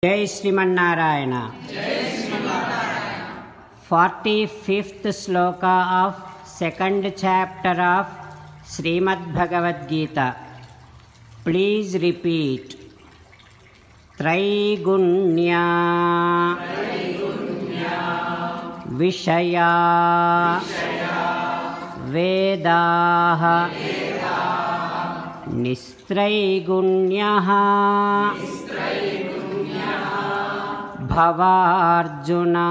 Jai Sriman Narayana. 45th sloka of 2nd chapter of Srimad Bhagavad Gita. Please repeat. Traigunya Vishaya Vedaha Nistraigunyah Bhavarjuna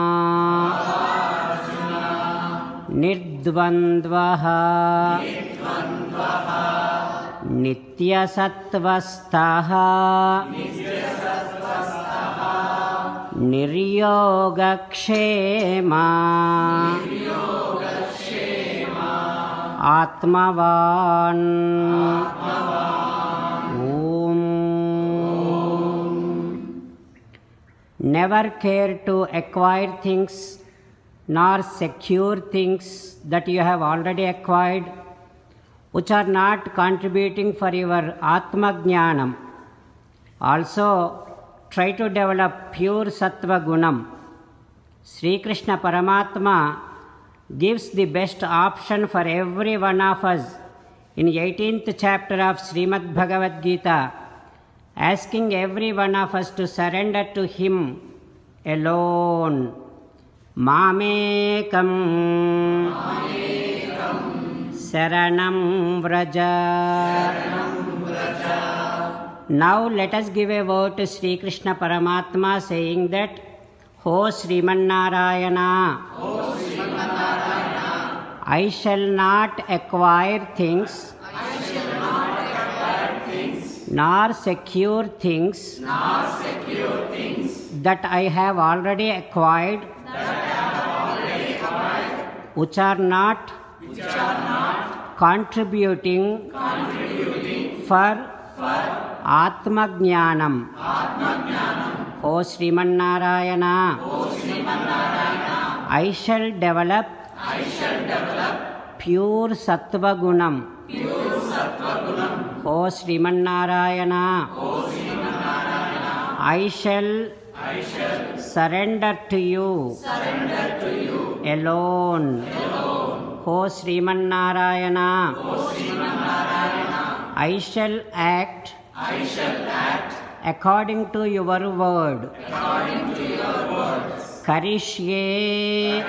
Nirdvandvah Nityasattvastah Niryogakshema Atmavan. Never care to acquire things nor secure things that you have already acquired, which are not contributing for your Atma Jnanam. Also, try to develop pure Sattva Gunam. Sri Krishna Paramatma gives the best option for every one of us in 18th chapter of Srimad Bhagavad Gita, asking every one of us to surrender to Him alone. Mamekam Saranam Vraja. Now let us give a word to Sri Krishna Paramatma, saying that, Ho Srimannarayana, I shall not acquire things nor secure things that I have already acquired, which are not contributing for Atma Jnanam. O Srimannarayana, I shall develop pure Sattva Gunam. O Srimannarayana, I shall surrender to you alone. O Srimannarayana, I shall act according to your word. Karishye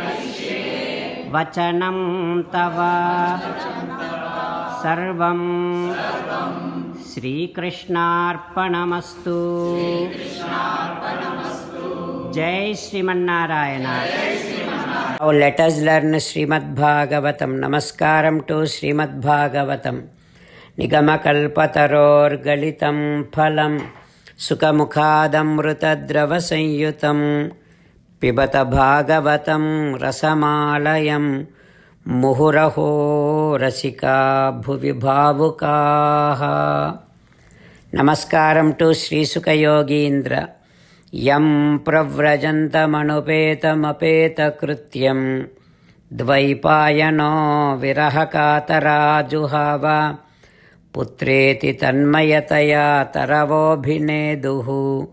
Vachanam Tava Sarvam Sri Krishnarpanamastu. Jai Srimannarayana. Now let us learn Srimad Bhagavatam. Namaskaram to Srimad Bhagavatam. Nigamakalpataror galitam phalam Sukhamukhadamrutadrava sanyutam Pibata Bhagavatam rasamalayam Muhuraho rasika bhuvi bhavukaha. Namaskaram to Sri Sukha Yogindra. Yam pravrajantam apeta krutyam Dvaipayano virahakatara juhava Putreti tanmayataya taravobhineduhu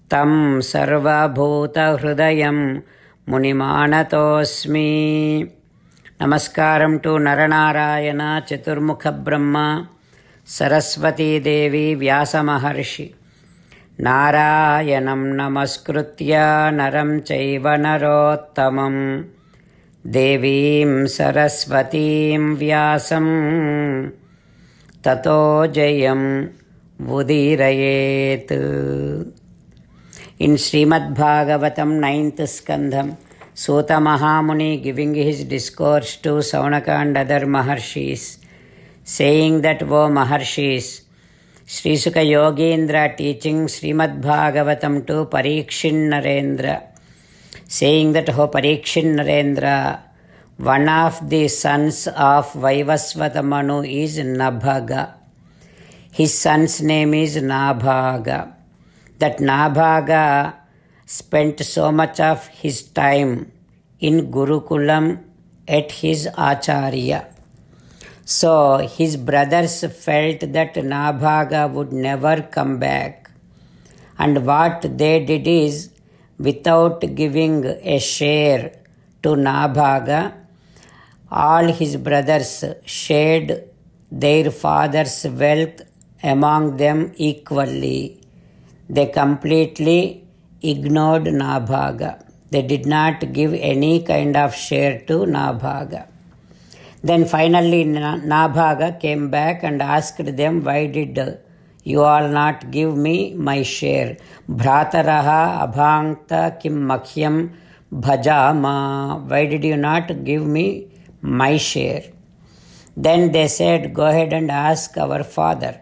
Tam sarva bhuta hrudayam munimanatosmi. Namaskaram to Naranarayana Chaturmukha Brahma Saraswati Devi Vyasa Maharshi. Narayanam namaskritya naram chaiva narottamam Devim Saraswatim Vyasam Tato Jayam Vudirayet. In Srimad Bhagavatam 9th Skandham, Suta Mahamuni giving his discourse to Saunaka and other Maharshis, saying that, O Maharshis, Sri Sukha Yogindra teaching Srimad Bhagavatam to Parikshin Narendra, saying that, O Parikshin Narendra, one of the sons of Vaivasvata Manu is Nabhaga. His son's name is Nabhaga. That Nabhaga spent so much of his time in Gurukulam at his Acharya. So his brothers felt that Nabhaga would never come back And what they did is, without giving a share to Nabhaga, all his brothers shared their father's wealth among them equally. They completely ignored Nabhaga. They did not give any kind of share to Nabhaga. Then finally Nabhaga came back and asked them, why did you all not give me my share? Bhrataraha abhangta kim makhyam bhajama. Why did you not give me my share? Then they said, go ahead and ask our father.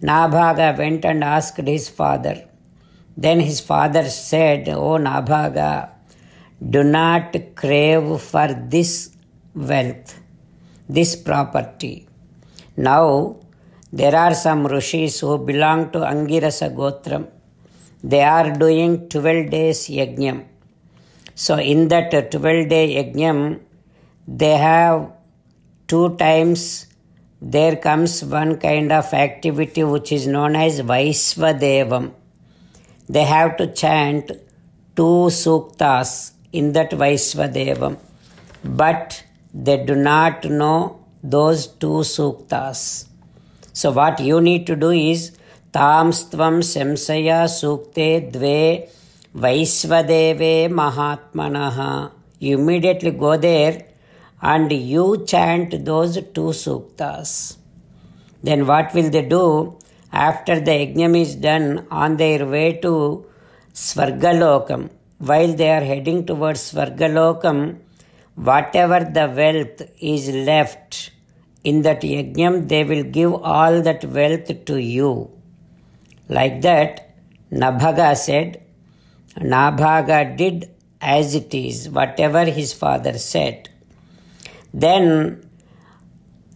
Nabhaga went and asked his father. Then his father said, O Nabhaga, do not crave for this wealth, this property. Now, there are some rishis who belong to Angirasa Gotram. They are doing 12 days yajnam. So in that 12-day yajnam, they have 2 times there comes one kind of activity which is known as Vaisvadevam. They have to chant 2 suktas in that Vaisvadevam. But they do not know those 2 suktas. So what you need to do is, Tamstvam Semsaya Sukte Dve Vaisvadeve Mahatmanaha. You immediately go there and you chant those 2 suktas. Then what will they do? After the yajnam is done, on their way to Svargalokam, while they are heading towards Svargalokam, whatever the wealth is left in that yajnam, they will give all that wealth to you. Like that, Nabhaga said, Nabhaga did as it is, whatever his father said. Then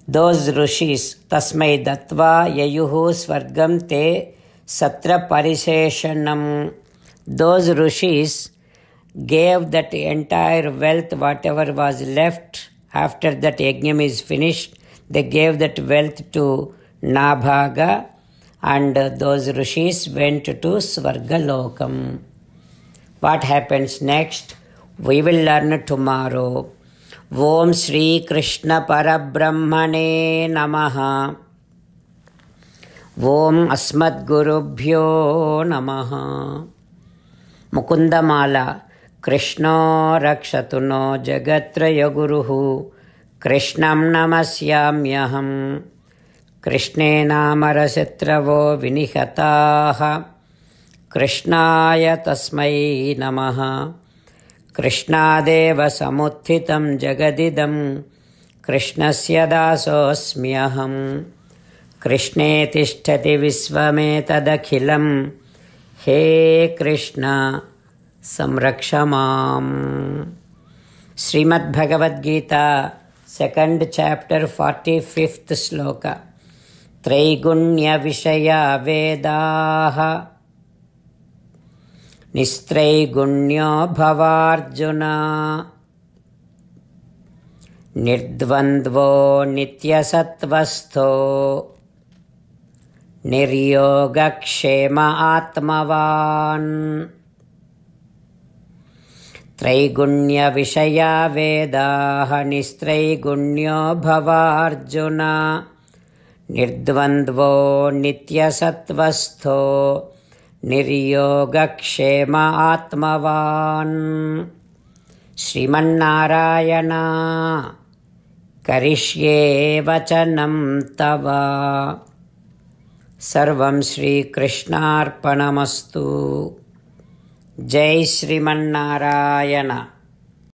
those rishis, Tasmai Dattva Yayuhu Svargam Te Satra Pariseshanam, those rishis gave that entire wealth, whatever was left after that yajnam is finished, they gave that wealth to Nabhaga, and those rishis went to Svargalokam. What happens next? We will learn tomorrow. Om Shri Krishna Parabrahmane Namaha. Om Asmad Gurubhyo Namaha. Mukundamala. Krishna Rakshatu no Jagatraya Guruhu. Krishnam Namasyamyaham. Krishne Namarasitravo Vinihataha. Krishnaya Tasmai Namaha. Krishnadeva Samuthitam Jagadidam. Krishnasya Dasosmyaham. Krishne Tishtati Visvametadakhilam. He Krishna Samrakshamam. Srimad Bhagavad Gita, 2nd chapter, 45th sloka. Traigunya Vishaya Vedaha Nistraigunyo Bhavarjuna Nirdvandvo Nityasattvasto Niryogakshema Atmavan. Traigunya Vishaya Vedaha Nistraigunyo Bhavarjuna Nirdvandvo Nityasattvasto Niryogakshema Atmavan. Srimannarayana Karishye Vachanam Tava. Sarvam Shri Krishnarpanamastu. Jai Srimannarayana.